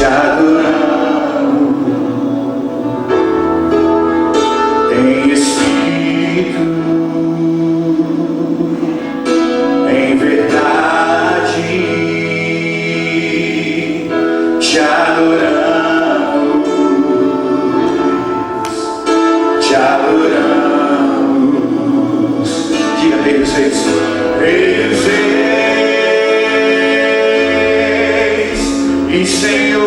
te adoramos em espírito, em verdade, te adoramos, te adoramos. Diga, Rei dos Reis, Rei dos Reis e Senhor,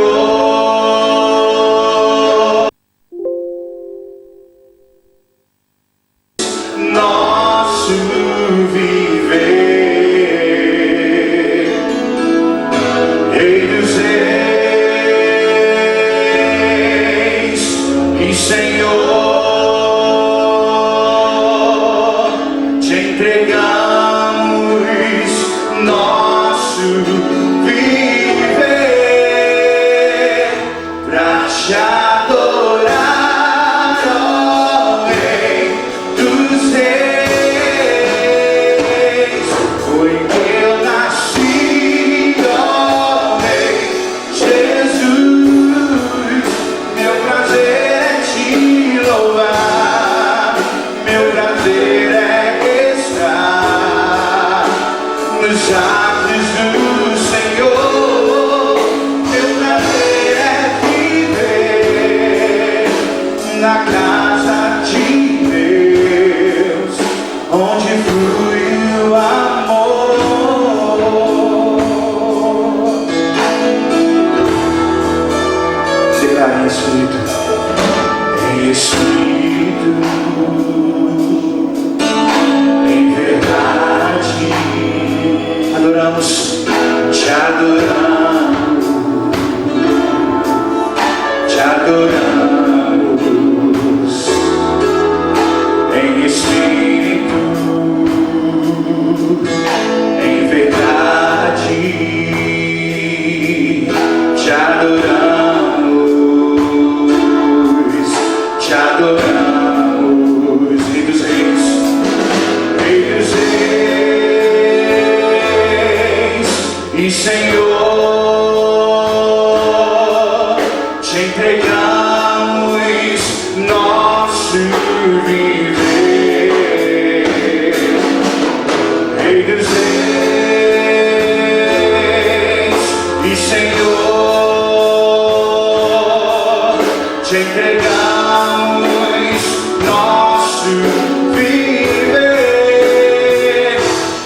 nosso viver. Rei dos Reis e Senhor, te entregamos nosso viver pra te adorar, ó Rei dos Reis. Foi que eu nasci, ó Rei Jesus. Meu prazer é te louvar, meu prazer é estar nos atos do Senhor. Meu prazer é viver na casa de Deus, onde flui o amor. Declare em espírito, em verdade. Adoramos, te adoramos, te adoramos em espírito, em verdade, te adoramos, te adoramos. Rei dos Reis, Rei dos Reis e Senhor, te entregamos nosso viver. Rei dos Reis e Senhor, te entregamos nosso viver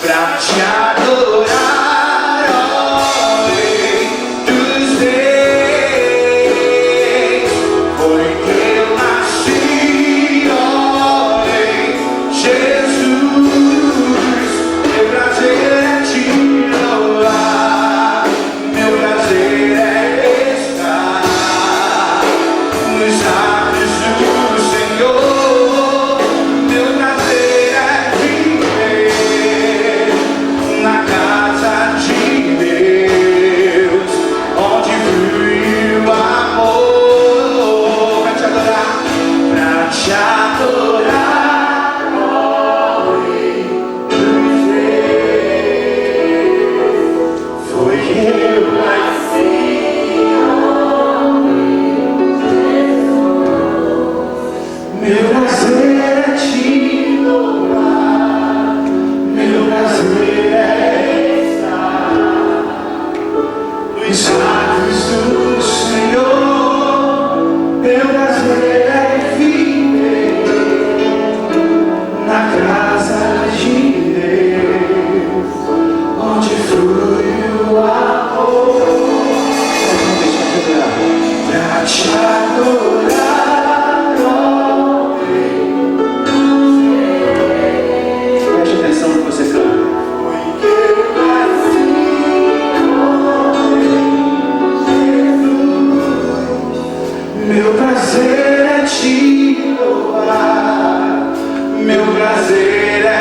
pra te adorar, ó Rei dos Reis. Foi que eu nasci, ó Rei Jesus. Meu prazer é te louvar, meu prazer é estar nos atos do Senhor. Meu prazer é viver na casa de Deus, onde flui o amor. Pra te adorar, pra te adorar, ó Rei dos Reis. Foi que eu nasci, meu prazer é te louvar, meu prazer é estar nos atos do Senhor. Meu prazer é viver na casa de Deus, onde flui o amor. Pra te adorar, ó Rei dos Reis. Preste atenção no que você canta. Foi que eu nasci, ó Rei Jesus. Meu prazer é te louvar, meu prazer é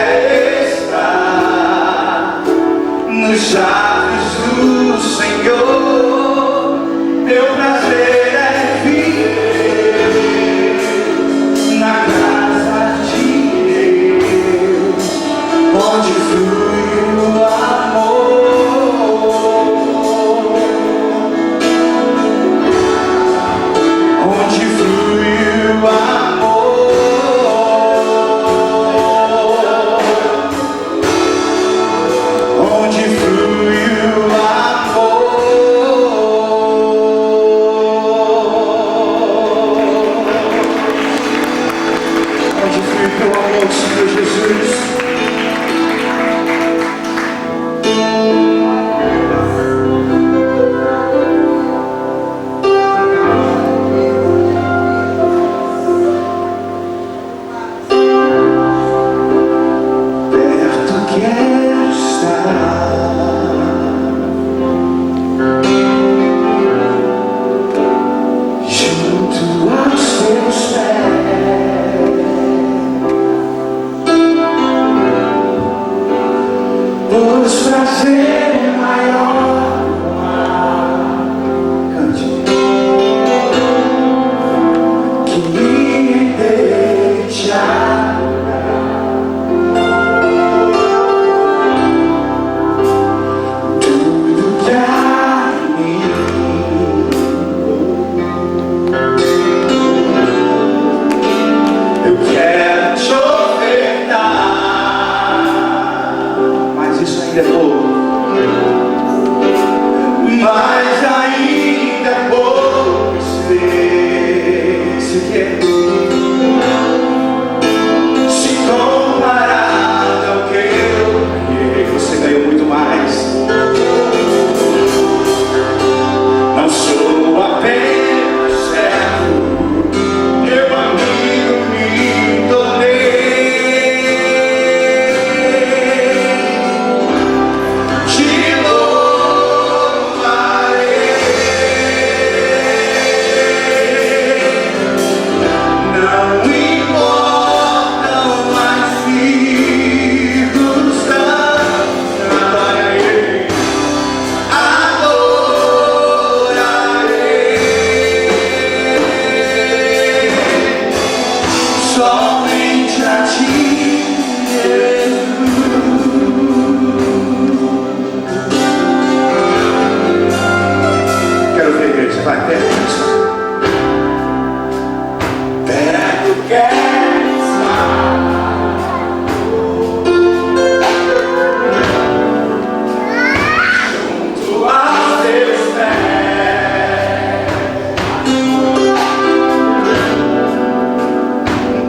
estar nos atos do Senhor. Meu prazer é viver na casa de Deus, onde flui o amor. mas ainda é pouco ser. Se quer, se comparado ao que eu ganhei, você ganhou muito mais. Não sou apenas servo, meu amigo me tornei. Te louvarei. Não importam as circunstâncias, adorarei, somente a ti, Jesus. Quero ver a igreja, vai perto. Perto quero estar, junto aos teus pés,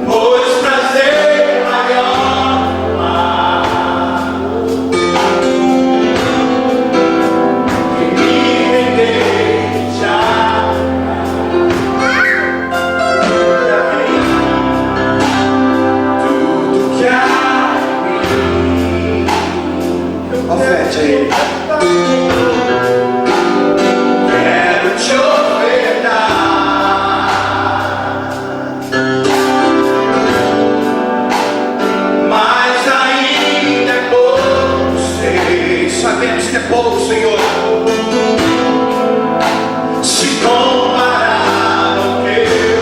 pois prazer maior não há que me render e te adorar. Tudo que há em mim, oferte a Ele. Quero te ofertar, mas ainda é pouco, sei. Sabemos que é pouco, Senhor. Se comparado ao que eu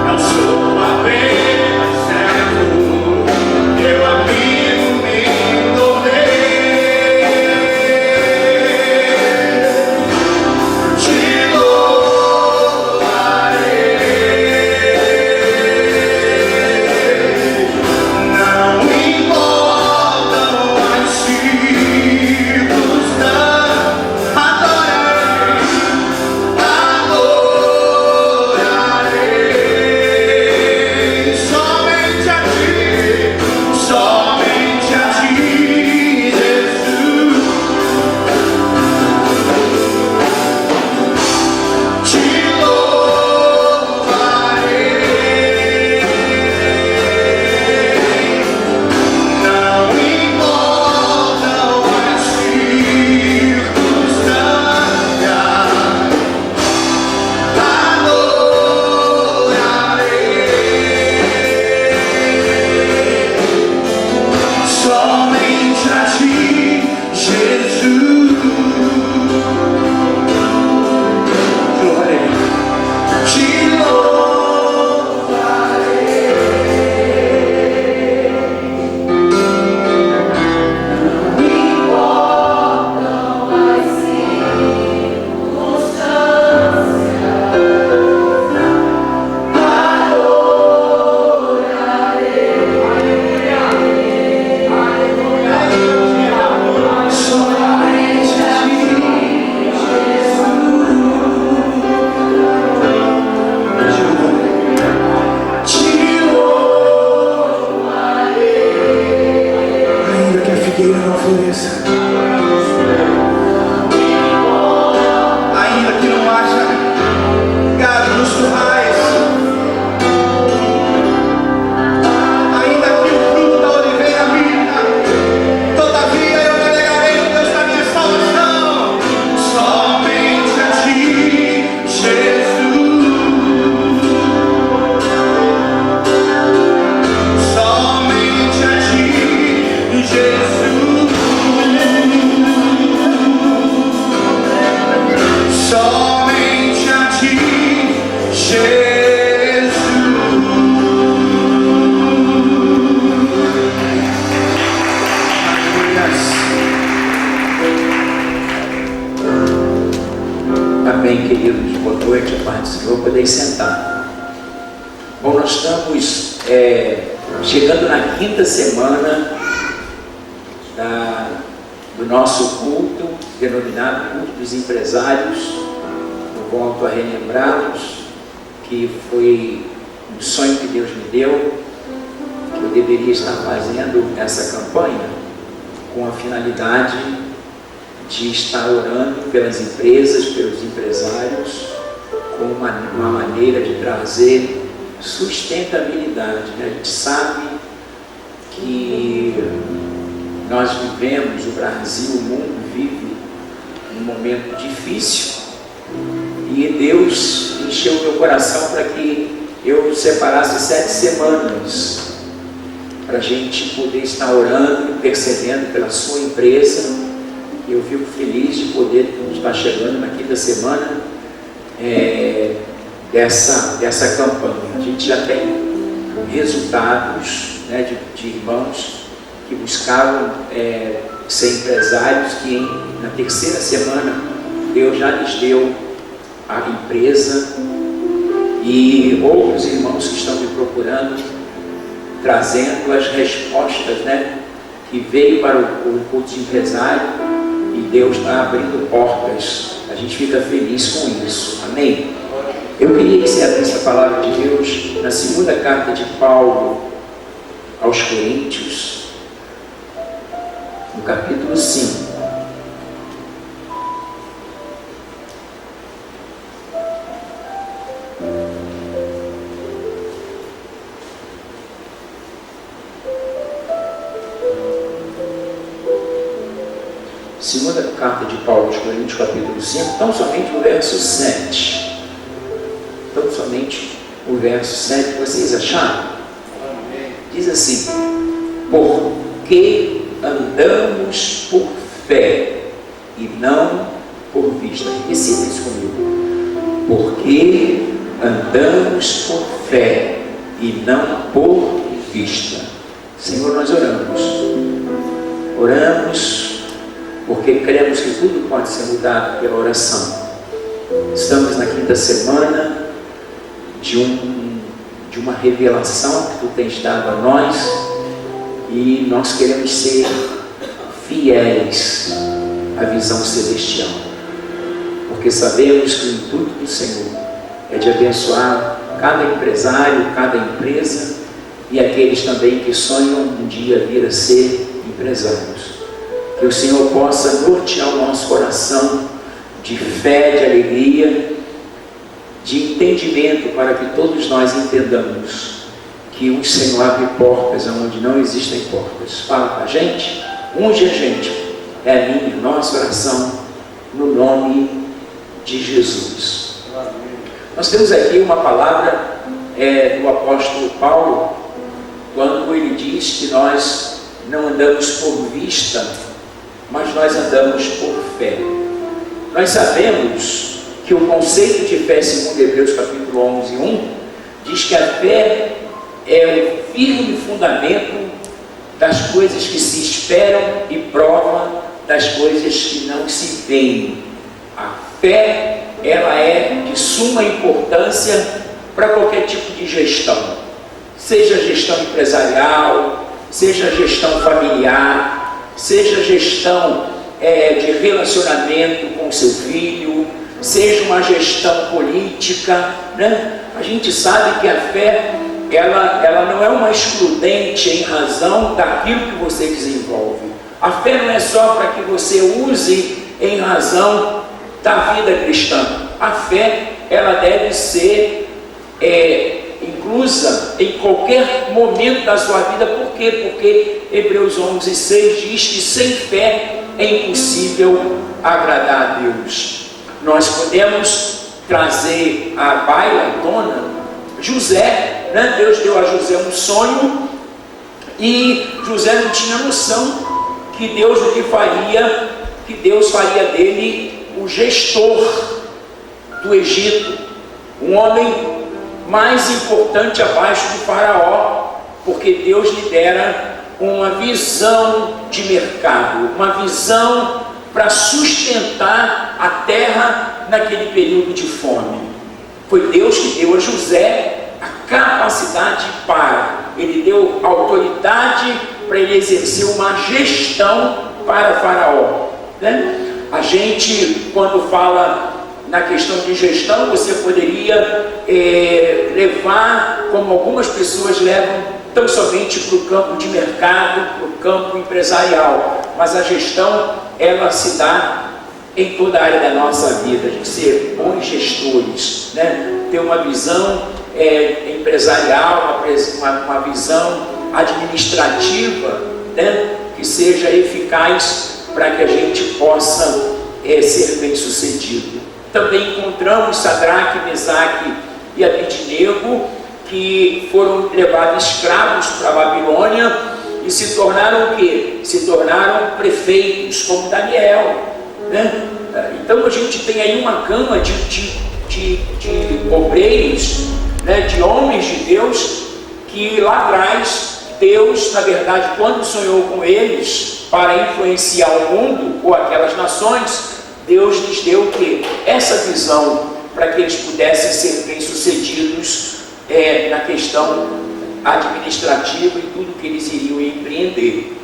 não sou apenas servo, meu amigo me tornei. Te louvarei. Não importam as circunstâncias, adorarei, adorarei. Somente a ti, Jesus. Te louvarei. Não importam as circunstâncias, adorarei. Somente a ti, Jesus. Te louvarei. Te somente a ti, te louvarei. Ainda que a figueira não floresça, ainda que não haja gado nos currais, ainda que o fruto da oliveira minta, todavia eu me alegrarei no Deus da minha salvação. Somente a ti, Jesus. Somente a ti, Jesus. Somente a ti, Jesus. Amém, queridos. Boa noite, a paz do Senhor. Podem sentar. Bom, nós estamos chegando na quinta semana do nosso culto, denominado Culto dos Empresários. Eu volto a relembrá-los que foi um sonho que Deus me deu, que eu deveria estar fazendo essa campanha com a finalidade de estar orando pelas empresas, pelos empresários, com uma maneira de trazer sustentabilidade. A gente sabe que nós vivemos, o Brasil, o mundo vive um momento difícil, e Deus encheu o meu coração para que eu separasse 7 semanas para a gente poder estar orando, intercedendo pela sua empresa. Eu fico feliz de poder estar chegando na 5ª semana dessa campanha. A gente já tem resultados, né, de irmãos que buscavam ser empresários, que na 3ª semana Deus já lhes deu a empresa, e outros irmãos que estão me procurando, trazendo as respostas, né, que veio para o culto de empresário, e Deus está abrindo portas. A gente fica feliz com isso, amém? Eu queria que você abrisse a palavra de Deus na 2ª carta de Paulo aos Coríntios, no capítulo 5. Segunda carta de Paulo aos Coríntios, capítulo 5, tão somente o verso 7. Tão somente o verso 7, vocês acharam? Diz assim: porque andamos por fé e não por vista. Recita isso comigo. Porque andamos por fé e não por vista. Senhor, nós oramos porque cremos que tudo pode ser mudado pela oração. Estamos na 5ª semana de uma revelação que tu tens dado a nós, e nós queremos ser fiéis à visão celestial, porque sabemos que o intuito do Senhor é de abençoar cada empresário, cada empresa, e aqueles também que sonham um dia vir a ser empresários. Que o Senhor possa nortear o nosso coração de fé, de alegria, de entendimento, para que todos nós entendamos que o Senhor abre portas onde não existem portas. Fala com a gente, unge a gente, é a minha, nossa oração, no nome de Jesus. Nós temos aqui uma palavra do apóstolo Paulo, quando ele diz que nós não andamos por vista, mas nós andamos por fé. Nós sabemos que o conceito de fé, segundo Hebreus capítulo 11, 1, diz que a fé é o firme fundamento das coisas que se esperam e prova das coisas que não se veem. A fé, ela é de suma importância para qualquer tipo de gestão, seja gestão empresarial, seja gestão familiar, seja gestão de relacionamento com seu filho, seja uma gestão política, né? A gente sabe que a fé, ela não é uma excludente em razão daquilo que você desenvolve. A fé não é só para que você use em razão da vida cristã. A fé, ela deve ser inclusa em qualquer momento da sua vida. Por quê? Porque Hebreus 11, 6 diz que sem fé é impossível agradar a Deus. Nós podemos trazer à baila, à tona, José, né? Deus deu a José um sonho, e José não tinha noção que Deus faria dele o gestor do Egito, um homem mais importante abaixo de Faraó, porque Deus lhe dera uma visão de mercado, uma visão para sustentar a terra naquele período de fome. Foi Deus que deu a José a capacidade para, ele deu autoridade para ele exercer uma gestão para Faraó, né? A gente, quando fala na questão de gestão, você poderia levar, como algumas pessoas levam, tão somente para o campo de mercado, para o campo empresarial, mas a gestão, ela se dá em toda a área da nossa vida, de ser bons gestores, né? Ter uma visão empresarial, uma visão administrativa, né? Que seja eficaz para que a gente possa ser bem sucedido. Também encontramos Sadraque, Mesaque e Abednego, que foram levados escravos para a Babilônia e se tornaram o quê? Se tornaram prefeitos, como Daniel, né? Então a gente tem aí uma gama de obreiros, né? De homens de Deus, que lá atrás Deus, na verdade, quando sonhou com eles para influenciar o mundo ou aquelas nações, Deus lhes deu o quê? Essa visão para que eles pudessem ser bem-sucedidos na questão administrativa e tudo que eles iriam empreender.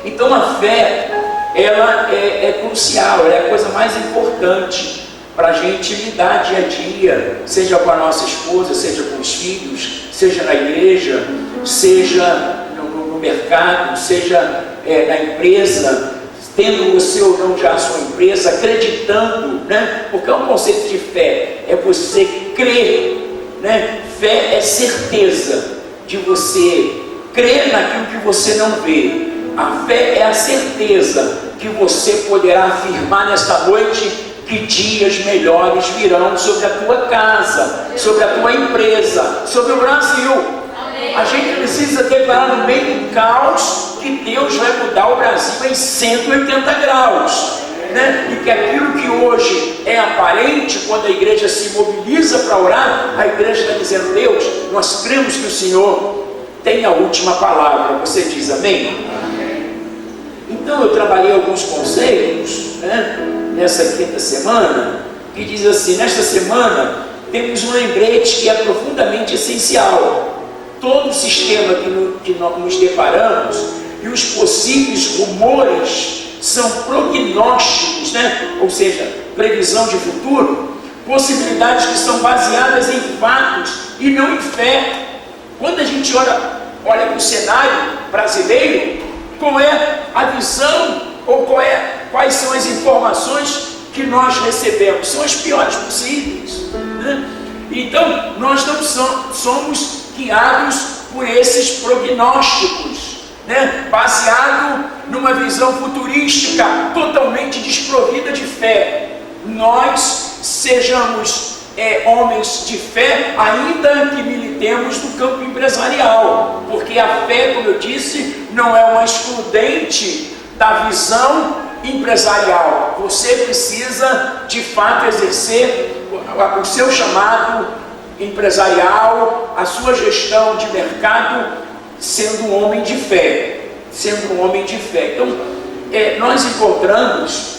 Então a fé, ela é crucial, é a coisa mais importante para a gente lidar dia a dia, seja com a nossa esposa, seja com os filhos, seja na igreja, seja no mercado, seja na empresa, tendo você ou não já a sua empresa, acreditando, né? Porque é um conceito de fé, é você crer, né? Fé é certeza de você crer naquilo que você não vê. A fé é a certeza que você poderá afirmar nesta noite que dias melhores virão sobre a tua casa, sobre a tua empresa, sobre o Brasil. A gente precisa declarar no meio do caos que Deus vai mudar o Brasil em 180 graus, né? E que aquilo que hoje é aparente, quando a igreja se mobiliza para orar, a igreja está dizendo: Deus, nós cremos que o Senhor tem a última palavra. Você diz amém? Então eu trabalhei alguns conceitos, né, nessa quinta semana, que diz assim: nesta semana temos um lembrete que é profundamente essencial. Todo o sistema que nós nos deparamos e os possíveis rumores são prognósticos, né? Ou seja, previsão de futuro, possibilidades que são baseadas em fatos e não em fé. Quando a gente olha para o cenário brasileiro, qual é a visão ou quais são as informações que nós recebemos? São as piores possíveis, né? Então, nós não somos guiados por esses prognósticos, né? Baseado numa visão futurística totalmente desprovida de fé. Nós sejamos homens de fé, ainda que militemos no campo empresarial, porque a fé, como eu disse, não é uma excludente da visão empresarial. Você precisa de fato exercer o seu chamado empresarial, a sua gestão de mercado, sendo um homem de fé, Então, nós encontramos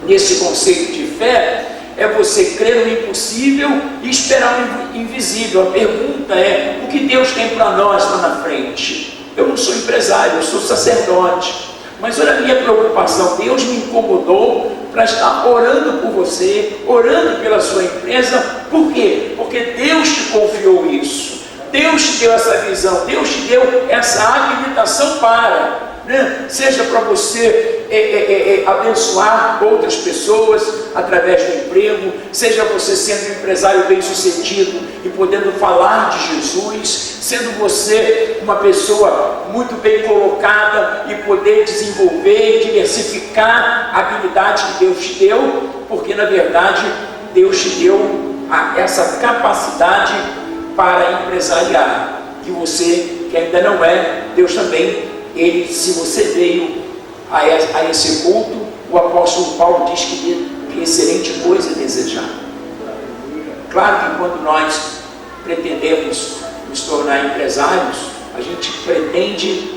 nesse conceito de fé, é você crer no impossível e esperar o invisível. A pergunta é: o que Deus tem para nós lá na frente? Eu não sou empresário, eu sou sacerdote, mas olha a minha preocupação. Deus me incomodou para estar orando por você, orando pela sua empresa. Por quê? Porque Deus te confiou isso, Deus te deu essa visão, Deus te deu essa habilitação para, né? Seja para você abençoar outras pessoas através do emprego, seja você sendo um empresário bem sucedido e podendo falar de Jesus, sendo você uma pessoa muito bem colocada e poder desenvolver e diversificar a habilidade que Deus te deu, porque na verdade Deus te deu essa capacidade para empresariar, que você que ainda não é, Deus também, se você veio a esse culto, o apóstolo Paulo diz que excelente coisa é desejar. Claro que quando nós pretendemos nos tornar empresários, a gente pretende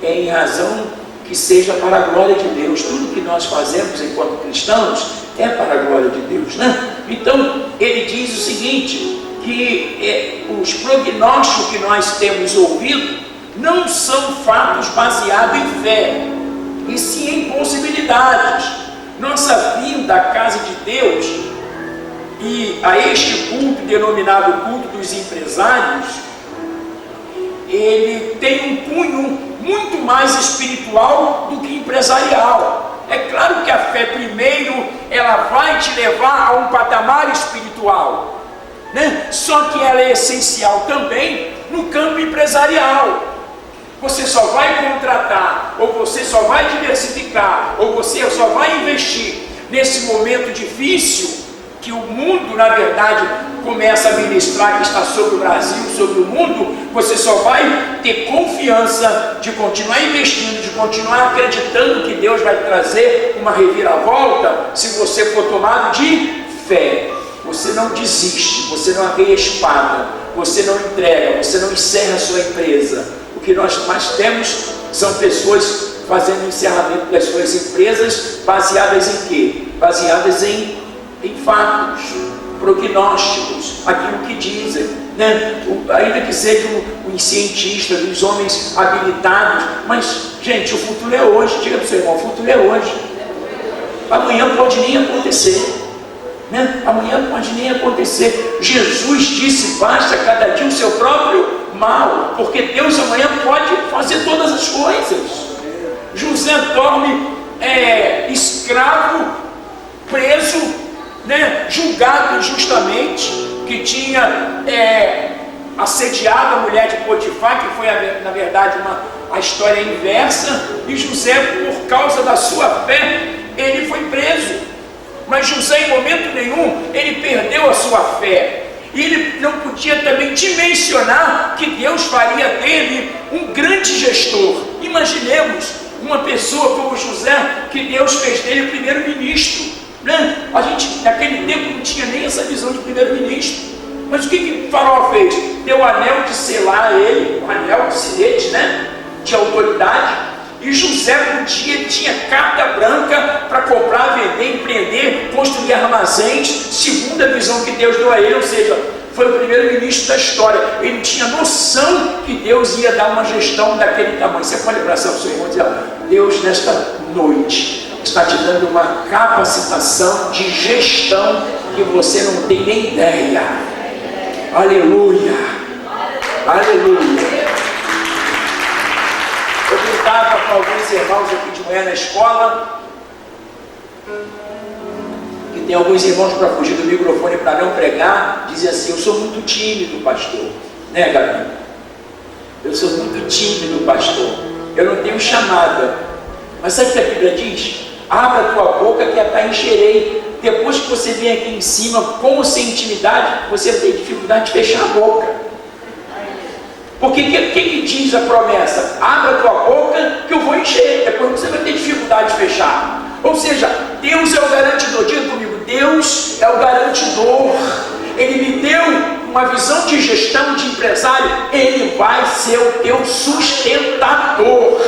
em razão que seja para a glória de Deus. Tudo que nós fazemos enquanto cristãos é para a glória de Deus, né? Então ele diz o seguinte, que os prognósticos que nós temos ouvido, não são fatos baseados em fé, e sim em possibilidades. Nossa vinda à casa de Deus e a este culto denominado culto dos empresários, ele tem um cunho muito mais espiritual do que empresarial. É claro que a fé primeiro, ela vai te levar a um patamar espiritual, né? Só que ela é essencial também no campo empresarial. Você só vai contratar, ou você só vai diversificar, ou você só vai investir nesse momento difícil que o mundo, na verdade, começa a ministrar, que está sobre o Brasil, sobre o mundo. Você só vai ter confiança de continuar investindo, de continuar acreditando que Deus vai trazer uma reviravolta, se você for tomado de fé. Você não desiste, você não arreia a espada, você não entrega, você não encerra a sua empresa. O que nós mais temos são pessoas fazendo o encerramento das suas empresas baseadas em quê? Baseadas em fatos, prognósticos, aquilo que dizem, né? Ainda que sejam os cientistas, os homens habilitados, mas, gente, o futuro é hoje. Diga para o seu irmão, o futuro é hoje. Amanhã pode nem acontecer, né? Amanhã pode nem acontecer. Jesus disse, basta cada dia o seu próprio mal, porque Deus amanhã pode fazer todas as coisas. José dorme escravo, preso, né, julgado injustamente, que tinha assediado a mulher de Potifar, que foi na verdade a história inversa, e José, por causa da sua fé, ele foi preso. Mas José, em momento nenhum, ele perdeu a sua fé, e ele não podia também dimensionar que Deus faria dele um grande gestor. Imaginemos uma pessoa como José, que Deus fez dele primeiro-ministro, né? A gente naquele tempo não tinha nem essa visão de primeiro-ministro. Mas o que Faraó fez? Deu o anel de selar a ele, o anel de sinete, né? De autoridade. E José tinha carta branca para comprar, vender, empreender, construir armazéns, segundo a visão que Deus deu a ele. Ou seja, foi o primeiro-ministro da história. Ele tinha noção que Deus ia dar uma gestão daquele tamanho. Você pode abraçar o seu irmão e dizer, Deus, nesta noite está te dando uma capacitação de gestão que você não tem nem ideia. Aleluia, aleluia. Eu brincava com alguns irmãos aqui de manhã na escola, que tem alguns irmãos, para fugir do microfone para não pregar, dizem assim, eu sou muito tímido, pastor, né, Gabi? Eu sou muito tímido, pastor, eu não tenho chamada. Mas sabe o que a Bíblia diz? Abra a tua boca que a encherei. Depois que você vem aqui em cima, com ou sem intimidade, você tem dificuldade de fechar a boca. Porque o que diz a promessa? Abra a tua boca que eu vou encher. Depois você vai ter dificuldade de fechar. Ou seja, Deus é o garantidor. Diga comigo, Deus é o garantidor. Ele me deu uma visão de gestão de empresário. Ele vai ser o teu sustentador.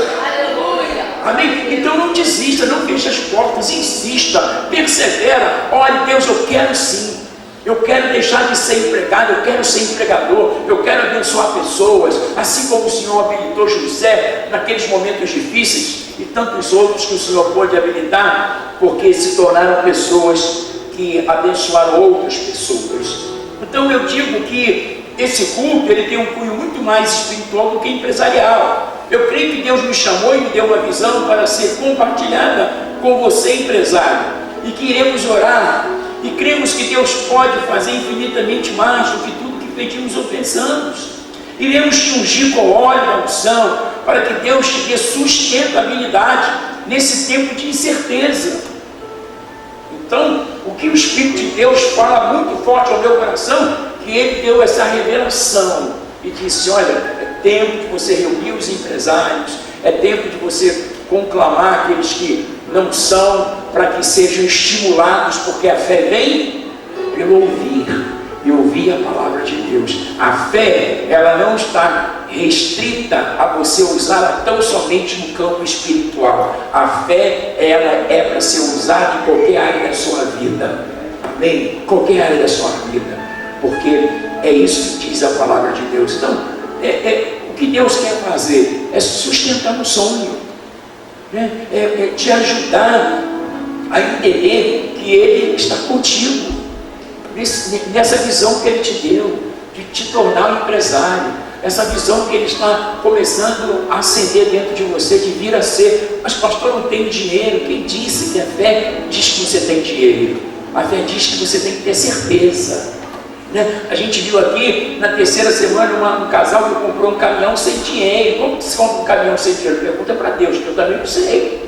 Amém? Então não desista, não feche as portas, insista, persevera. Olha, Deus, eu quero sim, eu quero deixar de ser empregado, eu quero ser empregador, eu quero abençoar pessoas, assim como o Senhor habilitou José naqueles momentos difíceis e tantos outros que o Senhor pôde habilitar, porque se tornaram pessoas que abençoaram outras pessoas. Então eu digo que esse culto, ele tem um cunho muito mais espiritual do que empresarial. Eu creio que Deus me chamou e me deu uma visão para ser compartilhada com você, empresário, e que iremos orar, e cremos que Deus pode fazer infinitamente mais do que tudo que pedimos ou pensamos. Iremos te ungir com óleo da unção, para que Deus te dê sustentabilidade nesse tempo de incerteza. Então, o que o Espírito de Deus fala muito forte ao meu coração, que Ele deu essa revelação e disse, olha, é tempo de você reunir os empresários, é tempo de você conclamar aqueles que não são, para que sejam estimulados, porque a fé vem pelo ouvir, e ouvir a palavra de Deus. A fé, ela não está restrita a você usá-la tão somente no campo espiritual. A fé, ela é para ser usada em qualquer área da sua vida. Amém? Qualquer área da sua vida. Porque é isso que diz a palavra de Deus. Então, o que Deus quer fazer? É sustentar um sonho, né? É te ajudar a entender que Ele está contigo, nessa visão que Ele te deu, de te tornar um empresário, essa visão que Ele está começando a acender dentro de você, de vir a ser. Mas pastor, não tenho dinheiro. Quem disse que a fé diz que você tem dinheiro? A fé diz que você tem que ter certeza, né? A gente viu aqui na terceira semana um casal que comprou um caminhão sem dinheiro. Como que se compra um caminhão sem dinheiro? Pergunta para Deus, que eu também não sei,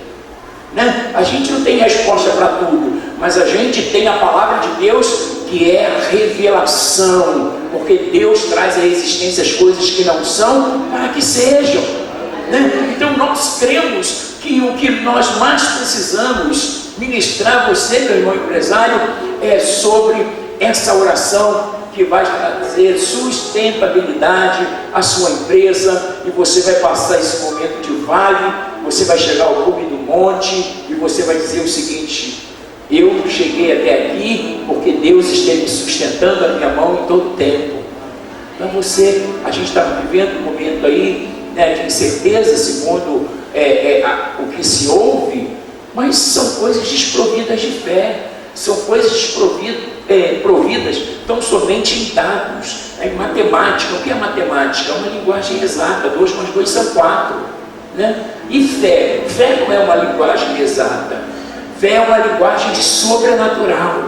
né? A gente não tem resposta para tudo, mas a gente tem a palavra de Deus, que é a revelação, porque Deus traz à existência as coisas que não são para que sejam, né? Então nós cremos que o que nós mais precisamos ministrar a você, meu irmão empresário, é sobre essa oração que vai trazer sustentabilidade à sua empresa, e você vai passar esse momento de vale, você vai chegar ao cume do monte e você vai dizer o seguinte: eu cheguei até aqui porque Deus esteve sustentando a minha mão em todo o tempo. Então a gente está vivendo um momento aí, né, de incerteza. Esse mundo o que se ouve, mas são coisas desprovidas de fé, são coisas providas tão somente em dados, em matemática. O que é matemática? É uma linguagem exata. 2 mais 2 são 4, né? E fé não é uma linguagem exata. Fé é uma linguagem de sobrenatural,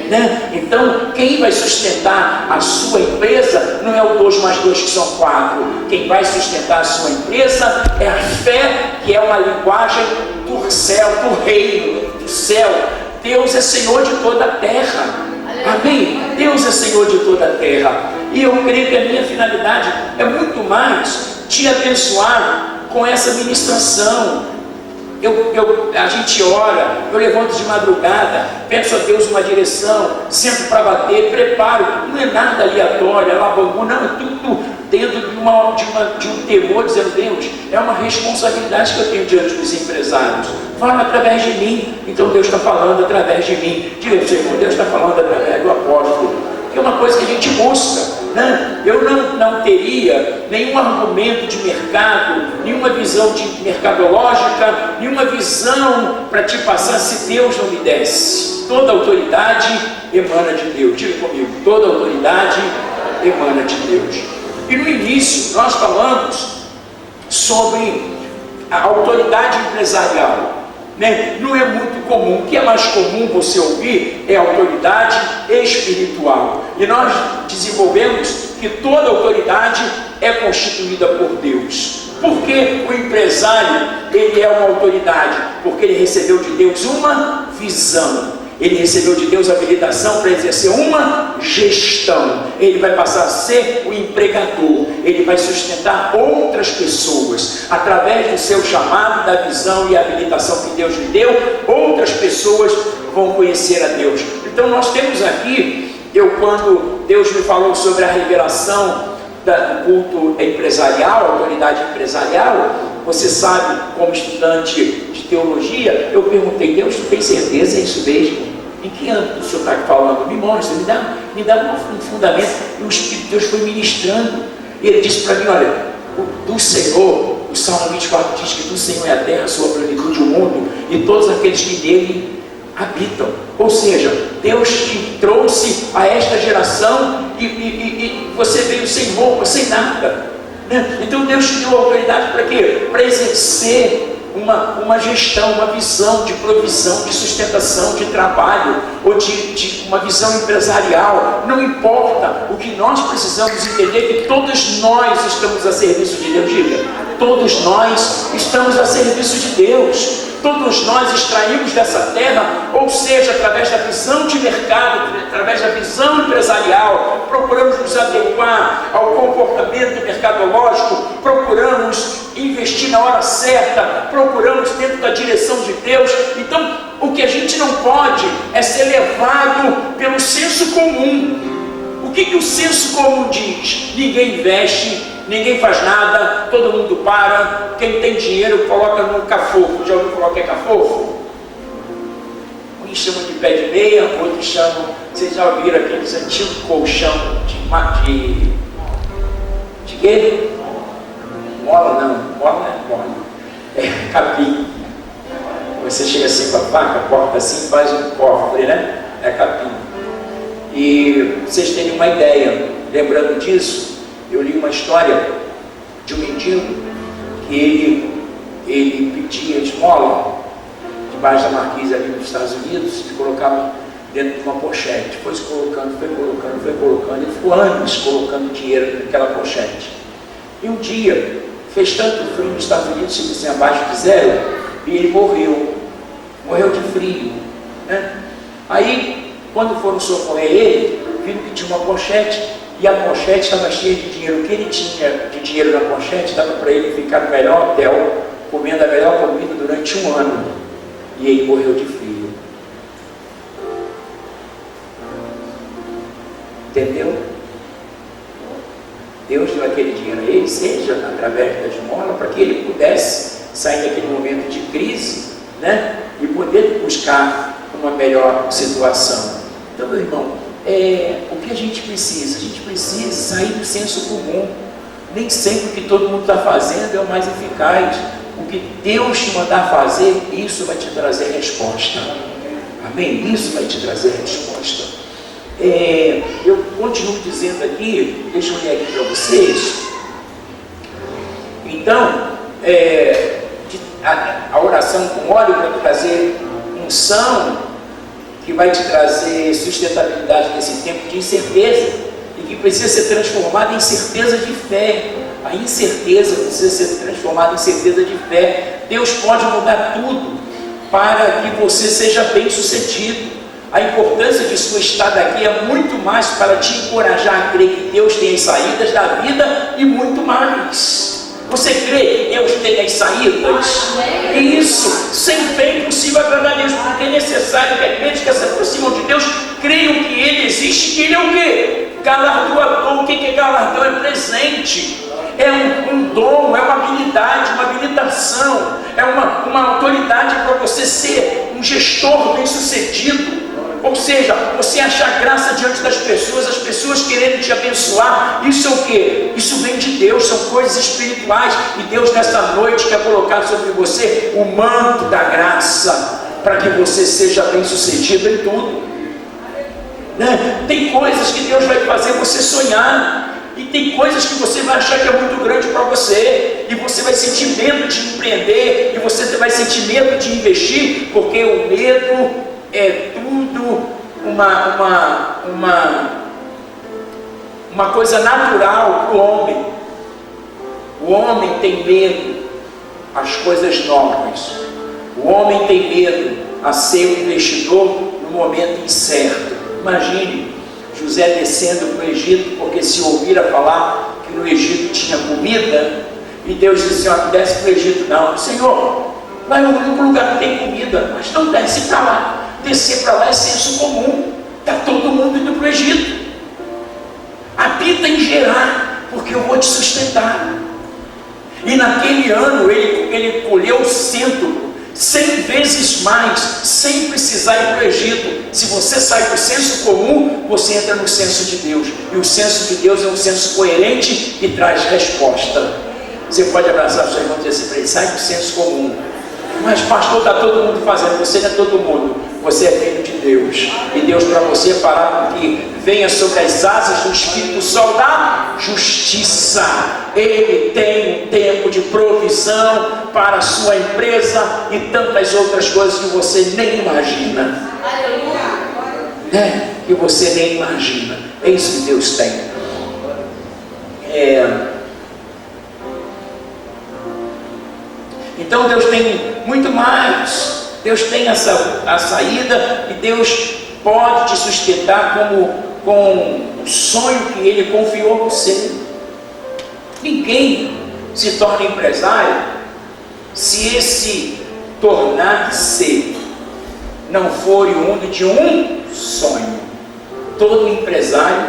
né? Então, quem vai sustentar a sua empresa não é o 2 mais 2 que são 4. Quem vai sustentar a sua empresa é a fé, que é uma linguagem do céu, do reino, do céu. Deus é Senhor de toda a terra. Amém? Deus é Senhor de toda a terra. E eu creio que a minha finalidade é muito mais te abençoar com essa ministração. A gente ora, eu levanto de madrugada, peço a Deus uma direção, sento para bater, preparo. Não é nada aleatório, é labangu, não, é tudo dentro de um temor, dizendo: Deus, é uma responsabilidade que eu tenho diante dos empresários. Fala através de mim. Então Deus está falando através de mim. Diga para o Senhor: Deus está falando através do apóstolo. Que é uma coisa que a gente busca, né? Eu não teria nenhum argumento de mercado, nenhuma visão de mercadológica, nenhuma visão para te passar se Deus não me desse. Toda autoridade emana de Deus. Diga comigo: toda autoridade emana de Deus. E no início nós falamos sobre a autoridade empresarial, né? Não é muito comum. O que é mais comum você ouvir é autoridade espiritual. E nós desenvolvemos que toda autoridade é constituída por Deus. Porque o empresário, ele é uma autoridade? Porque ele recebeu de Deus uma visão. Ele recebeu de Deus a habilitação para exercer uma gestão. Ele vai passar a ser o empregador. Ele vai sustentar outras pessoas. Através do seu chamado, da visão e a habilitação que Deus lhe deu, outras pessoas vão conhecer a Deus. Então nós temos aqui, quando Deus me falou sobre a revelação do culto empresarial, autoridade empresarial, você sabe, como estudante de teologia, eu perguntei: Deus, tu tem certeza? É isso mesmo? Em que âmbito o senhor está falando? Me mostra, me dá um fundamento. E o Espírito de Deus foi ministrando. E ele disse para mim: olha, do Senhor, o Salmo 24 diz que do Senhor é a terra, a sua plenitude, o mundo, e todos aqueles que nele habitam. Ou seja, Deus te trouxe a esta geração e você veio sem roupa, sem nada, né? Então Deus te deu autoridade para quê? Para exercer uma gestão, uma visão de provisão, de sustentação, de trabalho, ou de uma visão empresarial. Não importa. O que nós precisamos entender é que todos nós estamos a serviço de Deus. Diga: todos nós estamos a serviço de Deus. Todos nós extraímos dessa terra, ou seja, através da visão de mercado, através da visão empresarial, procuramos nos adequar ao comportamento mercadológico, procuramos investir na hora certa, procuramos dentro da direção de Deus. Então, o que a gente não pode é ser levado pelo senso comum. O que o senso comum diz? Ninguém investe, ninguém faz nada, todo mundo para. Quem tem dinheiro coloca no cafofo. Já ouviu falar o que é cafofo? Uns chamam de pé de meia, outros chamam... Vocês já ouviram aqueles antigos colchão de quê? mola não é mola, é capim. Você chega assim com a faca, corta assim, faz um cofre, né? É capim. E vocês terem uma ideia, lembrando disso, eu li uma história de um mendigo que ele pedia esmola debaixo da marquise ali nos Estados Unidos e colocava dentro de uma pochete. Foi colocando, ele ficou anos colocando dinheiro naquela pochete. E um dia, fez tanto frio nos Estados Unidos, tipo assim, abaixo de zero, e ele morreu de frio, né? Aí, quando foram socorrer ele, viram que tinha uma pochete, e a pochete estava cheia de dinheiro. O que ele tinha de dinheiro na pochete dava para ele ficar no melhor hotel, comendo a melhor comida durante um ano, e ele morreu de frio. Entendeu? Deus deu aquele dinheiro a ele, seja através da esmola, para que ele pudesse sair daquele momento de crise, né? E poder buscar uma melhor situação. Então, meu irmão, o que a gente precisa? A gente precisa sair do senso comum. Nem sempre o que todo mundo está fazendo é o mais eficaz. O que Deus te mandar fazer, isso vai te trazer resposta. Amém? Isso vai te trazer resposta. Eu continuo dizendo aqui, deixa eu ler aqui para vocês. Então, a oração com óleo vai trazer unção, que vai te trazer sustentabilidade nesse tempo de incerteza, e que precisa ser transformada em certeza de fé. A incerteza precisa ser transformada em certeza de fé. Deus pode mudar tudo para que você seja bem sucedido. A importância de sua estada aqui é muito mais para te encorajar a crer que Deus tem as saídas da vida e muito mais. Você crê que Deus tem as saídas? Isso, sem fé é impossível agradar a Deus, porque é necessário que aqueles que se aproximam de Deus creiam que Ele existe, que Ele é o quê? Galardoador. O que é galardão? É presente, é um dom, é uma habilidade, uma habilitação, é uma autoridade para você ser um gestor bem sucedido. Ou seja, você achar graça diante das pessoas, as pessoas querendo te abençoar. Isso é o quê? Isso vem de Deus, são coisas espirituais. E Deus nessa noite quer colocar sobre você o manto da graça, para que você seja bem sucedido em tudo, né? Tem coisas que Deus vai fazer você sonhar, e tem coisas que você vai achar que é muito grande para você, e você vai sentir medo de empreender, e você vai sentir medo de investir, porque o medo é tudo uma coisa natural para o homem. O homem tem medo às coisas novas. O homem tem medo a ser um investidor no momento incerto. Imagine José descendo para o Egito, porque se ouvira falar que no Egito tinha comida, e Deus disse: não desce para o Egito não. Senhor, vai no único lugar que tem comida, mas não desce para lá. Descer para lá é senso comum. Está todo mundo indo para o Egito. Habita em Gerar, porque eu vou te sustentar. E naquele ano ele colheu o cêntuplo, 100 vezes mais, sem precisar ir para o Egito. Se você sai do senso comum, você entra no senso de Deus. E o senso de Deus é um senso coerente e traz resposta. Você pode abraçar o seu irmão e dizer assim para ele: sai do senso comum. Mas pastor, está todo mundo fazendo. Você não é todo mundo. Você é filho de Deus, e Deus para você fará com que venha sobre as asas do Espírito o sol da justiça. Ele tem um tempo de provisão para a sua empresa e tantas outras coisas que você nem imagina. Que você nem imagina. É isso que Deus tem. Então Deus tem muito mais. Deus tem a saída, e Deus pode te sustentar com o sonho que Ele confiou a você. Ninguém se torna empresário se esse tornar-se não for oriundo de um sonho. Todo empresário,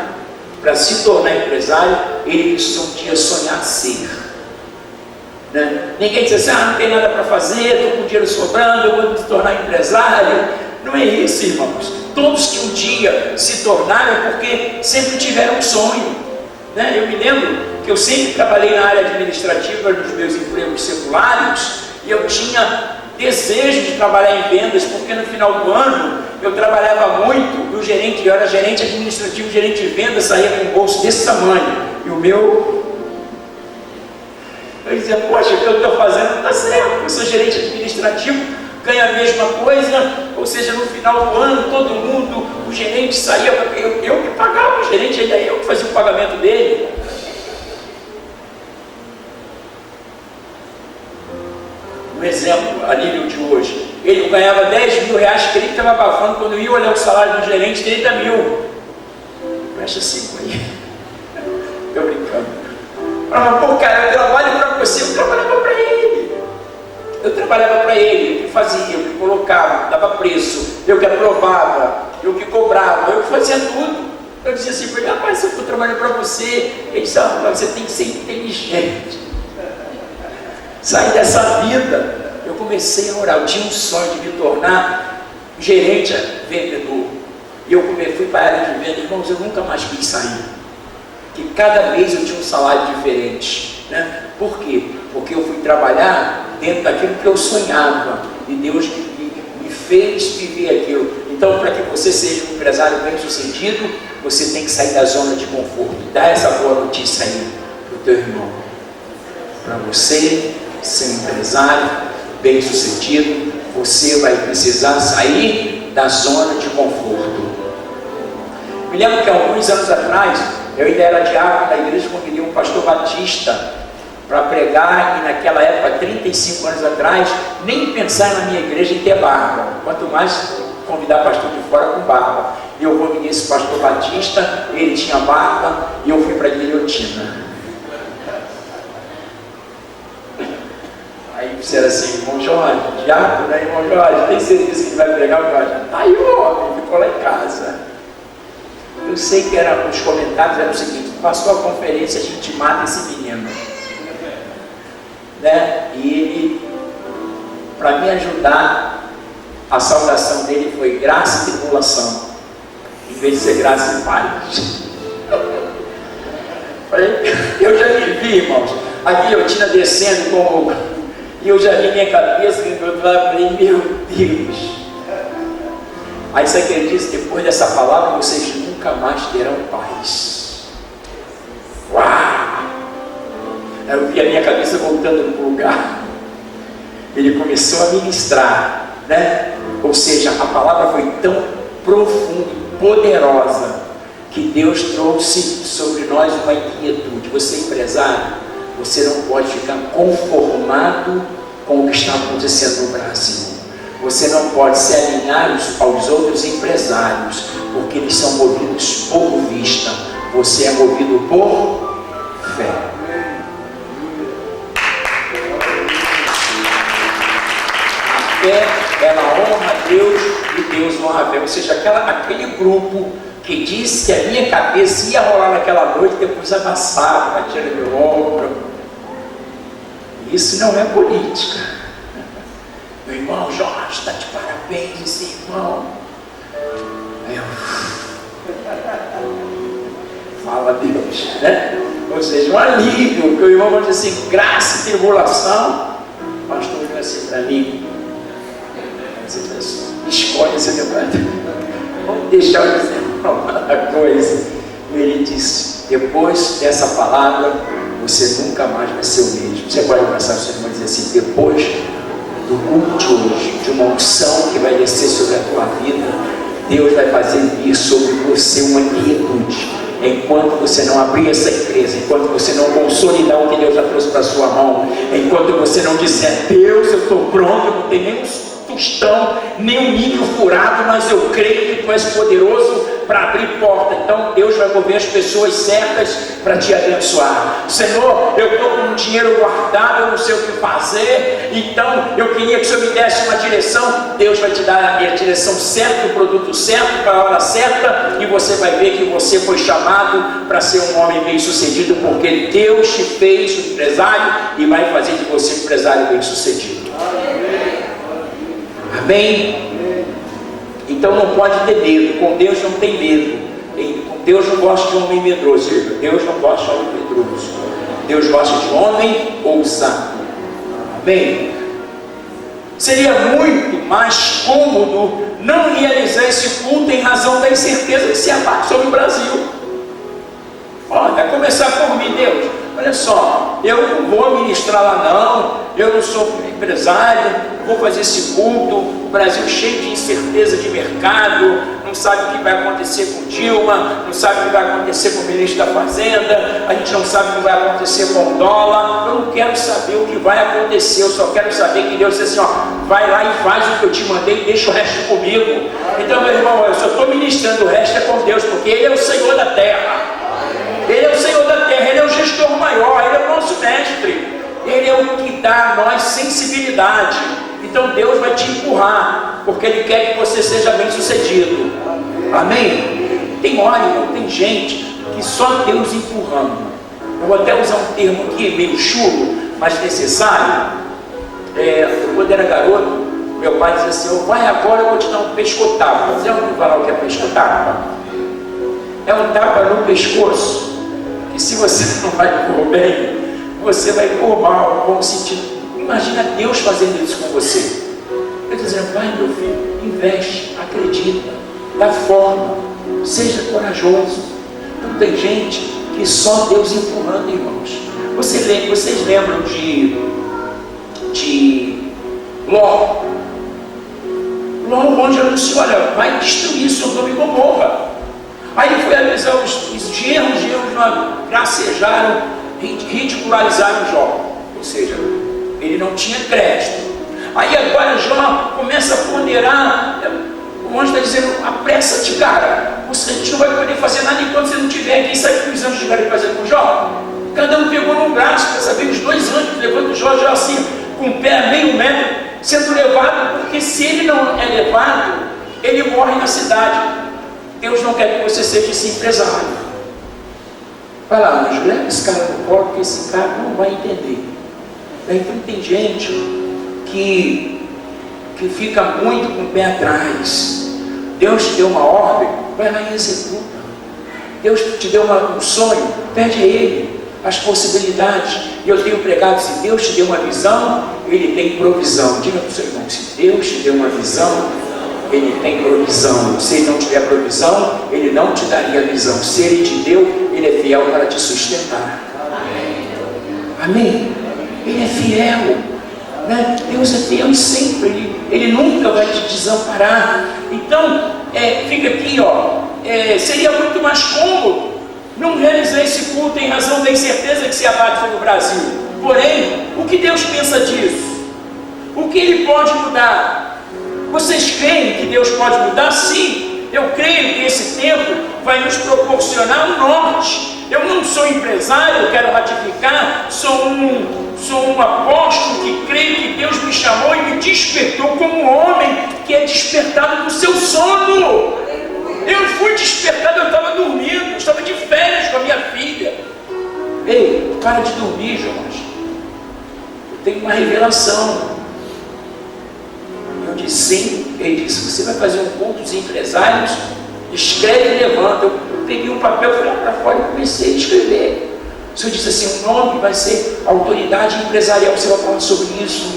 para se tornar empresário, ele precisa um dia sonhar ser. Ninguém diz assim: não tem nada para fazer, estou com dinheiro sobrando, eu vou me tornar empresário. Não é isso, irmãos. Todos que um dia se tornaram é porque sempre tiveram um sonho. né? Eu me lembro que eu sempre trabalhei na área administrativa nos meus empregos seculares, e eu tinha desejo de trabalhar em vendas, porque no final do ano eu trabalhava muito, e o gerente, eu era gerente administrativo, gerente de vendas, saía com um bolso desse tamanho, e o meu, eu dizia, poxa, o que eu estou fazendo não está certo, eu sou gerente administrativo, ganho a mesma coisa, ou seja, no final do ano, todo mundo, o gerente saía, eu que pagava o gerente, ainda eu que fazia o pagamento dele. Um exemplo, a nível de hoje, ele ganhava 10 mil reais, que ele estava abafando, quando eu ia olhar o salário do gerente, 30 mil. Presta 5 aí. Estou brincando. Pô, cara, eu trabalho para você, eu trabalhava para ele. Eu trabalhava para ele, eu que fazia, eu que colocava, dava preço, eu que aprovava, eu que cobrava, eu que fazia tudo. Eu dizia assim para ele, rapaz, se eu estou trabalhando para você, ele disse, você tem que ser inteligente. Sair dessa vida. Eu comecei a orar, eu tinha um sonho de me tornar gerente vendedor. E eu fui para a área de venda, irmãos, eu nunca mais quis sair. Porque cada vez eu tinha um salário diferente, né? Por quê? Porque eu fui trabalhar dentro daquilo que eu sonhava, e Deus me fez viver aquilo. Então, para que você seja um empresário bem sucedido, você tem que sair da zona de conforto. Dá essa boa notícia aí para o teu irmão. Para você ser um empresário bem sucedido, você vai precisar sair da zona de conforto. Me lembro que há alguns anos atrás, eu ainda era diácono da igreja, quando queria um pastor batista para pregar, e naquela época, 35 anos atrás, nem pensar na minha igreja em ter barba, quanto mais convidar pastor de fora com barba. E eu convidei esse pastor batista, ele tinha barba, e eu fui para a guilhotina. Aí disseram assim, irmão Jorge, diácono, né, irmão Jorge, tem certeza que ele vai pregar? O Jorge, tá aí o homem, ficou lá em casa. Eu sei que os comentários eram o seguinte, passou a conferência, a gente mata esse menino. Né? E ele, para me ajudar, a saudação dele foi graça e tribulação, em vez de ser graça e paz. Eu já me vi, irmãos, a guilhotina descendo como... E eu já vi minha cabeça, e do outro lado, falei, meu Deus. Aí você acredita, depois dessa palavra, vocês nunca mais terão paz. Uau! Aí eu vi a minha cabeça voltando para o lugar. Ele começou a ministrar, né? Ou seja, a palavra foi tão profunda e poderosa, que Deus trouxe sobre nós uma inquietude. Você é empresário, você não pode ficar conformado com o que está acontecendo no Brasil. Você não pode se alinhar aos outros empresários, porque eles são movidos por vista. Você é movido por fé. A fé, ela honra a Deus, e Deus honra a fé. Ou seja, aquele grupo que disse que a minha cabeça ia rolar naquela noite, depois amassava, batia no meu ombro. Isso não é política. Meu irmão Jorge, está de parabéns, esse irmão. Fala Deus, né? Ou seja, um alívio, que o irmão vai dizer assim, graça e tribulação. O pastor diz assim para mim, escolhe esse debate. Vamos deixar eu dizer uma coisa. Ele disse, depois dessa palavra, você nunca mais vai ser o mesmo. Você pode pensar, você vai dizer assim, depois do culto de hoje, de uma unção que vai descer sobre a tua vida, Deus vai fazer vir sobre você uma inquietude. Enquanto você não abrir essa empresa, enquanto você não consolidar o que Deus já trouxe para a sua mão, enquanto você não disser, Deus, eu estou pronto, eu não tenho nem um tostão, nem um milho furado, mas eu creio que tu és poderoso para abrir porta. Então Deus vai mover as pessoas certas para te abençoar. Senhor, eu estou com um dinheiro guardado, eu não sei o que fazer, então eu queria que o Senhor me desse uma direção. Deus vai te dar a direção certa, o produto certo, para a hora certa, e você vai ver que você foi chamado para ser um homem bem sucedido, porque Deus te fez um empresário e vai fazer de você um empresário bem sucedido. Amém? Então não pode ter medo, com Deus não tem medo. Deus não gosta de homem medroso. Deus não gosta de homem medroso. Deus gosta de homem ousado. Amém? Seria muito mais cômodo não realizar esse culto em razão da incerteza que se abate sobre o Brasil. Olha, vai começar por mim, Deus. Olha só, eu não vou ministrar lá não, eu não sou empresário, vou fazer esse culto, o Brasil cheio de incerteza de mercado, não sabe o que vai acontecer com Dilma, não sabe o que vai acontecer com o ministro da Fazenda, a gente não sabe o que vai acontecer com o dólar. Eu não quero saber o que vai acontecer, eu só quero saber que Deus disse assim, ó, vai lá e faz o que eu te mandei e deixa o resto comigo. Então, meu irmão, eu só estou ministrando, o resto é com Deus, porque Ele é o Senhor da terra. Ele é o Senhor da terra, Ele é o gestor maior, Ele é o nosso mestre, Ele é o que dá a nós sensibilidade. Então Deus vai te empurrar, porque Ele quer que você seja bem sucedido. Amém? Tem hora, irmão, tem gente que só Deus empurrando. Eu vou até usar um termo aqui meio chulo, mas necessário. Quando era garoto, meu pai dizia assim, vai agora, eu vou te dar um pescotapa. Você ouviu falar o que é pescotapa? É um tapa no pescoço, que se você não vai por bem, você vai por mal, com sentido. Imagina Deus fazendo isso com você. Eu dizendo, vai meu filho, investe, acredita, dá forma, seja corajoso. Então tem gente que só Deus empurrando, irmãos. Vocês lembram de Ló? Ló, o anjo anunciou, olha, vai destruir Sodoma e Gomorra. Aí ele foi avisar os genros gracejaram, ridicularizaram Jó. Ou seja, ele não tinha crédito. Aí agora Jó começa a ponderar. O anjo está dizendo, apressa-te, cara. A gente não vai poder fazer nada enquanto você não estiver aqui. Sabe o que os anjos tiveram que fazer com Jó? Cada um pegou num braço, para saber, os dois anjos levando Jó assim, com o pé meio metro, sendo levado, porque se ele não é levado, ele morre na cidade. Deus não quer que você seja esse empresário. Vai lá, anjo, leva esse cara no colo, porque esse cara não vai entender. Então tem gente que fica muito com o pé atrás. Deus te deu uma ordem, vai lá e executa. Deus te deu um sonho, pede a Ele as possibilidades. E eu tenho pregado, se Deus te deu uma visão, Ele tem provisão. Diga para o seu irmão, se Deus te deu uma visão, Ele tem provisão. Se Ele não tiver provisão, Ele não te daria visão. Se Ele te deu, Ele é fiel para te sustentar. Amém? Ele é fiel, né? Deus é fiel e sempre, Ele nunca vai te desamparar. Então, fica aqui, seria muito mais cômodo não realizar esse culto em razão da incerteza que se abate sobre o Brasil. Porém, o que Deus pensa disso? O que Ele pode mudar? Vocês creem que Deus pode mudar? Sim, eu creio que esse tempo vai nos proporcionar um norte. Eu não sou empresário, eu quero ratificar, sou um apóstolo que creio que Deus me chamou e me despertou como um homem que é despertado do seu sono. Eu fui despertado, eu estava dormindo, eu estava de férias com a minha filha. Ei, para de dormir, Jorge. Eu tenho uma revelação. Eu disse sim. Ele disse, você vai fazer um culto dos empresários? Escreve e levanta. Eu peguei um papel, fui lá para fora e comecei a escrever. O Senhor disse assim, o nome vai ser autoridade empresarial. Você vai falar sobre isso.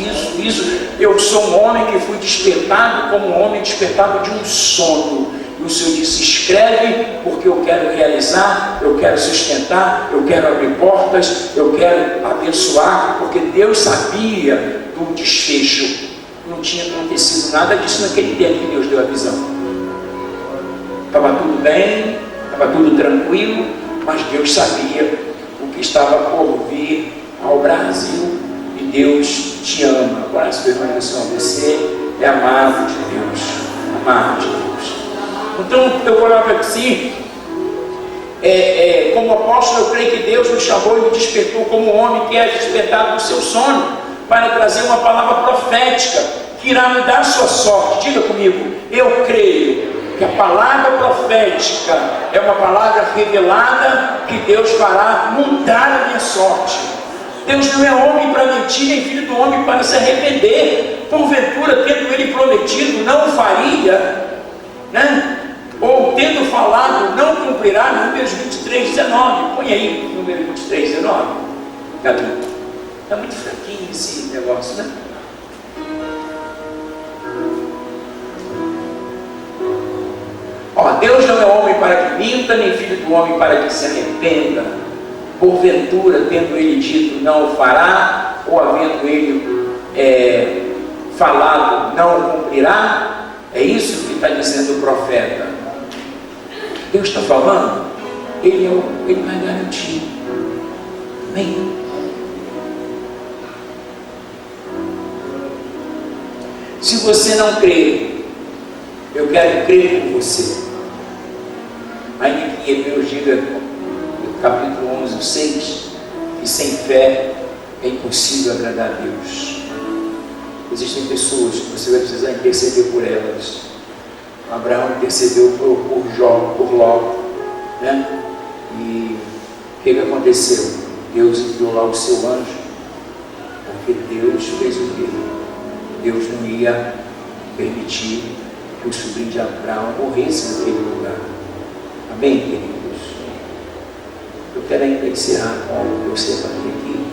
Eu sou um homem que fui despertado como um homem despertado de um sono. E o Senhor disse, escreve, porque eu quero realizar, eu quero sustentar, eu quero abrir portas, eu quero abençoar, porque Deus sabia do desfecho. Não tinha acontecido nada disso naquele tempo que Deus deu a visão. Estava tudo bem, estava tudo tranquilo, mas Deus sabia o que estava por vir ao Brasil. E Deus te ama. Agora as perguntas são, você é amado de Deus. Amado de Deus. Então eu coloco assim, como apóstolo, eu creio que Deus me chamou e me despertou como um homem que é despertado do seu sono, para trazer uma palavra profética que irá mudar a sua sorte. Diga comigo, eu creio que a palavra profética é uma palavra revelada que Deus fará mudar a minha sorte. Deus não é homem para mentir, nem filho do homem para se arrepender. Porventura, tendo Ele prometido, não o faria, né? Ou tendo falado, não cumprirá. Números 23, 19. Põe aí, número 23, 19. Gabi. Está muito fraquinho esse negócio, né? Ó, Deus não é homem para que minta, nem filho do homem para que se arrependa. Porventura, tendo ele dito, não o fará, ou havendo ele falado, não o cumprirá. É isso que está dizendo o profeta. Deus está falando, ele vai garantir. Amém? Se você não crê, eu quero crer por você. Ainda que Hebreus diga, no capítulo 11, 6, que sem fé é impossível agradar a Deus. Existem pessoas que você vai precisar interceder por elas. Abraão intercedeu por Ló, né? E o que aconteceu? Deus enviou lá o seu anjo, porque Deus fez o quê? Deus não ia permitir que o sobrinho de Abraão morresse naquele lugar. Amém, queridos? Eu quero ainda encerrar com algo que eu separei aqui.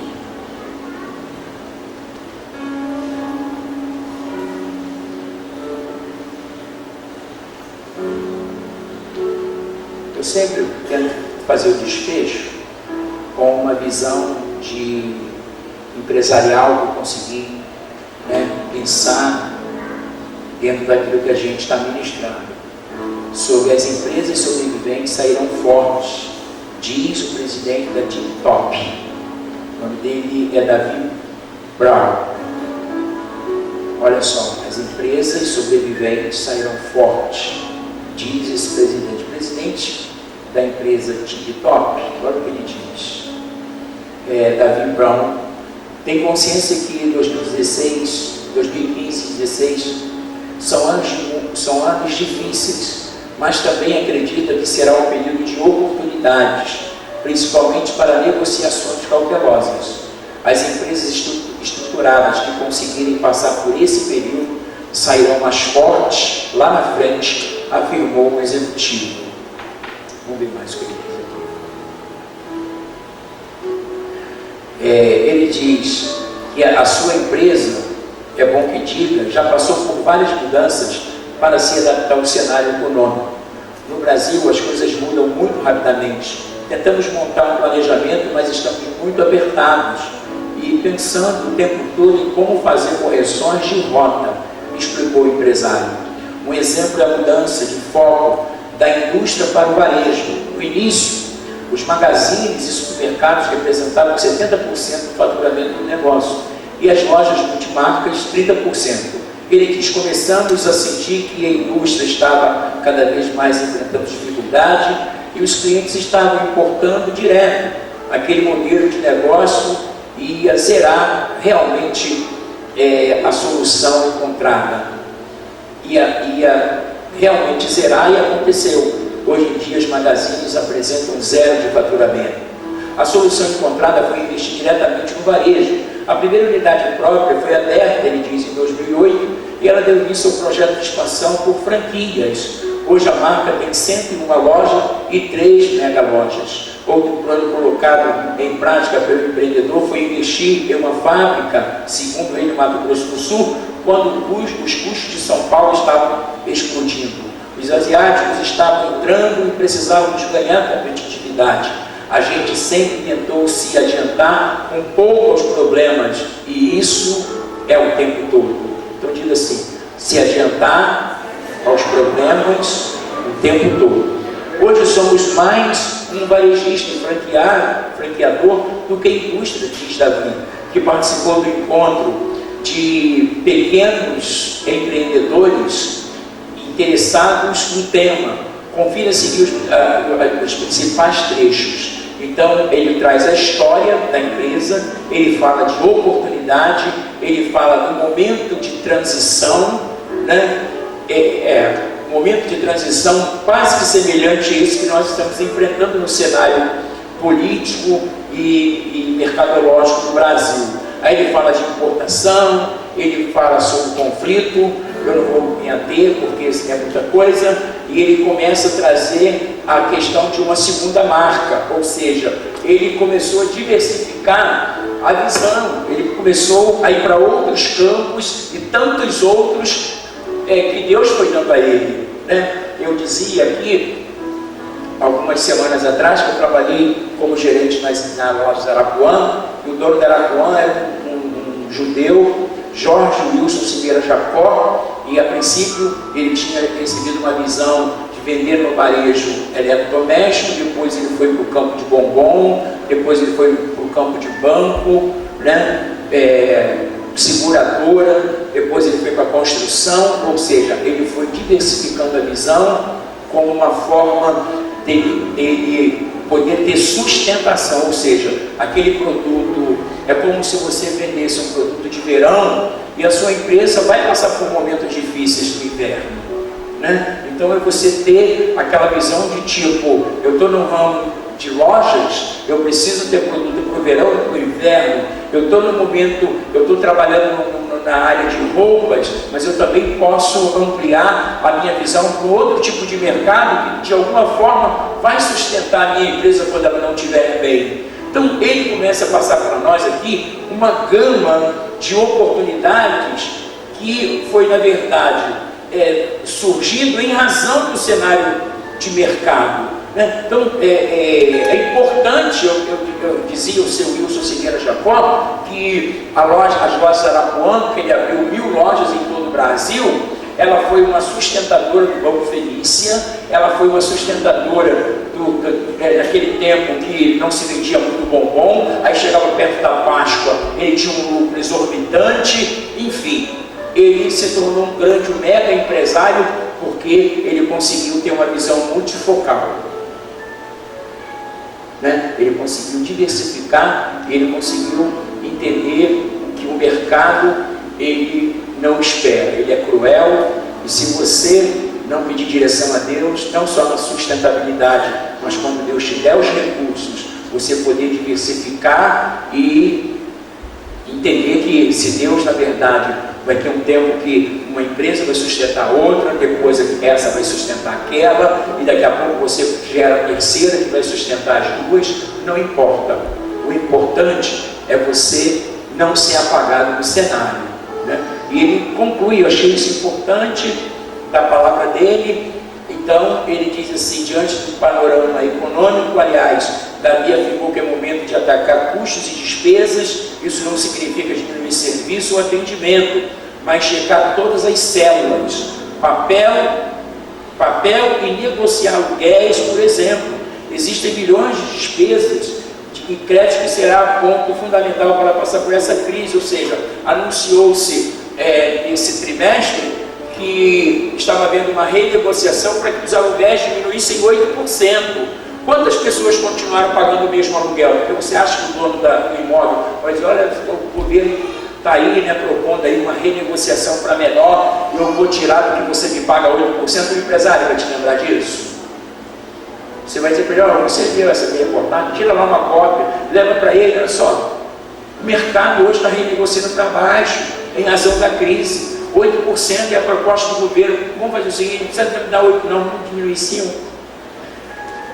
Eu sempre tento fazer o desfecho com uma visão de empresarial que eu consegui, né, pensar dentro daquilo que a gente está ministrando. Sobre as empresas sobreviventes sairão fortes, diz o presidente da TikTok. O nome dele é David Brown. Olha só, as empresas sobreviventes sairão fortes, diz esse presidente. O presidente da empresa TikTok, olha o que ele diz. David Brown tem consciência que 2016, 2015 e 2016 são anos difíceis, mas também acredita que será um período de oportunidades, principalmente para negociações cautelosas. As empresas estruturadas que conseguirem passar por esse período sairão mais fortes lá na frente, afirmou o executivo. Vamos ver mais o que ele diz aqui. Ele diz que a sua empresa, é bom que diga, já passou por várias mudanças para se adaptar ao cenário econômico. No Brasil, as coisas mudam muito rapidamente. Tentamos montar um planejamento, mas estamos muito apertados e pensando o tempo todo em como fazer correções de rota, explicou o empresário. Um exemplo é a mudança de foco da indústria para o varejo. No início, os magazines e supermercados representavam 70% do faturamento do negócio e as lojas multimarcas 30%. Ele diz: começamos a sentir que a indústria estava cada vez mais enfrentando dificuldade e os clientes estavam importando direto. Aquele modelo de negócio ia zerar realmente a solução encontrada. Ia realmente zerar, e aconteceu. Hoje em dia os magazines apresentam zero de faturamento. A solução encontrada foi investir diretamente no varejo. A primeira unidade própria foi aberta, ele diz, em 2008, e ela deu início ao projeto de expansão por franquias. Hoje a marca tem 101 lojas e 3 mega lojas. Outro plano colocado em prática pelo empreendedor foi investir em uma fábrica, segundo ele, no Mato Grosso do Sul, quando os custos de São Paulo estavam explodindo. Os asiáticos estavam entrando e precisávamos ganhar competitividade. A gente sempre tentou se adiantar um pouco aos problemas, e isso é o tempo todo. Então diz assim: se adiantar aos problemas o tempo todo. Hoje somos mais um varejista e franqueador do que indústria, diz Davi, que participou do encontro de pequenos empreendedores interessados no tema. Confira a seguir os principais trechos. Então ele traz a história da empresa, ele fala de oportunidade, ele fala do momento de transição, né? Um momento de transição quase que semelhante a isso que nós estamos enfrentando no cenário político e mercadológico do Brasil. Aí ele fala de importação, ele fala sobre o conflito eu não vou me ater porque isso é muita coisa, e ele começa a trazer a questão de uma segunda marca, ou seja, ele começou a diversificar a visão, ele começou a ir para outros campos e tantos outros que Deus foi dando a ele, né? Eu dizia aqui, algumas semanas atrás, que eu trabalhei como gerente na loja da Arapuã, e o dono da Arapuã era um judeu, Jorge Wilson Silveira Jacó, e a princípio ele tinha recebido uma visão de vender no varejo eletrodoméstico, depois ele foi para o campo de bombom, depois ele foi para o campo de banco, né? Seguradora, depois ele foi para a construção, ou seja, ele foi diversificando a visão como uma forma dele poder ter sustentação, ou seja, aquele produto é como se você vendesse um produto de verão e a sua empresa vai passar por momentos difíceis no inverno, né? Então é você ter aquela visão de tipo, eu estou no ramo de lojas, eu preciso ter produto para o verão e para o inverno, eu estou no momento, eu estou trabalhando na área de roupas, mas eu também posso ampliar a minha visão para outro tipo de mercado que de alguma forma vai sustentar a minha empresa quando ela não estiver bem. Então ele começa a passar para nós aqui uma gama de oportunidades que foi na verdade surgindo em razão do cenário de mercado. Então é importante, eu dizia o seu Wilson Silveira Jacó, que as lojas Arapuã, que ele abriu 1000 lojas em todo o Brasil, ela foi uma sustentadora do Banco Felícia, ela foi uma sustentadora daquele tempo que não se vendia muito bombom, aí chegava perto da Páscoa, ele tinha um lucro exorbitante, enfim, ele se tornou um grande, um mega empresário, porque ele conseguiu ter uma visão multifocal. Ele conseguiu diversificar, ele conseguiu entender que o mercado ele não espera, ele é cruel, e se você não pedir direção a Deus, não só na sustentabilidade, mas quando Deus te der os recursos, você poder diversificar e entender que se Deus, na verdade, vai ter um tempo que uma empresa vai sustentar outra, depois essa vai sustentar aquela, e daqui a pouco você gera a terceira que vai sustentar as duas, não importa. O importante é você não ser apagado no cenário, né? E ele conclui, eu achei isso importante da palavra dele. Então ele diz assim, diante do panorama econômico, aliás, Davi afirmou que é momento de atacar custos e despesas. Isso não significa diminuir serviço ou atendimento, mas checar todas as células, papel e negociar aluguéis, por exemplo. Existem milhões de despesas e crédito que será ponto fundamental para passar por essa crise, ou seja, anunciou-se nesse trimestre que estava havendo uma renegociação para que os aluguéis diminuíssem 8%. Quantas pessoas continuaram pagando o mesmo aluguel? Porque você acha que o dono do imóvel vai dizer, olha, o governo está aí, né, propondo aí uma renegociação para menor, e eu vou tirar do que você me paga 8%, o empresário vai te lembrar disso? Você vai dizer para ele, olha, você viu essa minha reportagem, tira lá uma cópia, leva para ele, olha só, o mercado hoje está renegociando para baixo, em razão da crise, 8% é a proposta do governo, vamos fazer o seguinte, não precisa me dar 8%, não, vamos diminuir 5%.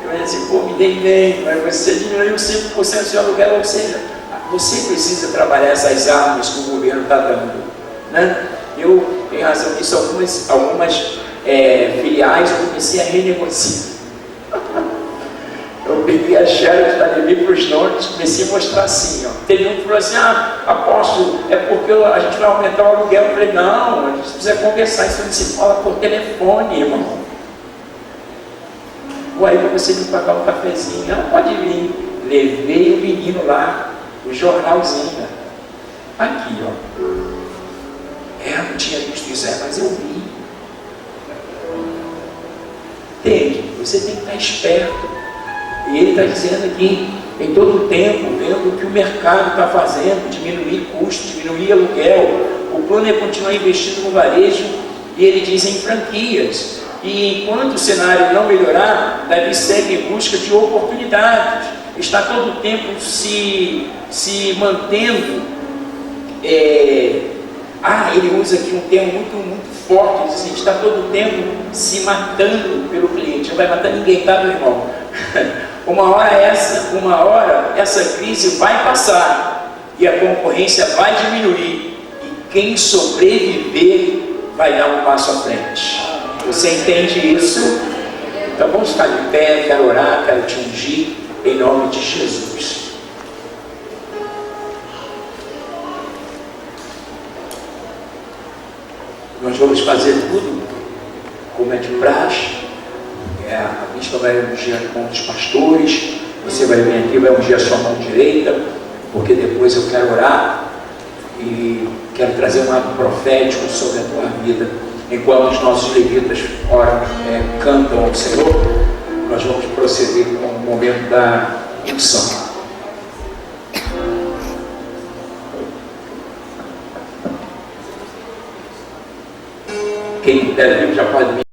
Eu ia dizer, pô, me dei bem, mas você diminuiu 5% do seu aluguel, ou seja, você precisa trabalhar essas armas que o governo está dando, né? Eu, em razão disso, algumas filiais eu comecei a renegociar. Eu peguei a Xerox da Levi para os donos, comecei a mostrar assim, ó. Teve um que falou assim, apóstolo, é porque a gente vai aumentar o aluguel. Eu falei, não, a gente precisa conversar, isso não se fala por telefone, irmão. Ou aí para você me pagar um cafezinho, não, pode vir. Levei o menino lá, o jornalzinho, aqui, ó. Eu não tinha visto isso, mas eu vi. Entende? Você tem que estar esperto. E ele está dizendo aqui, em todo o tempo, vendo o que o mercado está fazendo, diminuir custo, diminuir aluguel. O plano é continuar investindo no varejo, e ele diz em franquias. E enquanto o cenário não melhorar, Davi segue em busca de oportunidades. Está todo o tempo se mantendo. Ele usa aqui um termo muito forte, assim, está todo o tempo se matando pelo cliente. Não vai matar ninguém, tá, meu irmão? Uma hora essa crise vai passar e a concorrência vai diminuir, e quem sobreviver vai dar um passo à frente. Você entende isso? Então vamos ficar de pé, quero orar, quero te ungir em nome de Jesus. Nós vamos fazer tudo como é de praxe. A bispa vai ungir com os pastores, você vai vir aqui, vai ungir a sua mão direita, porque depois eu quero orar e quero trazer um ato profético sobre a tua vida. Enquanto os nossos levitas oram, cantam ao Senhor, nós vamos proceder com o momento da unção. Quem puder vir já pode vir.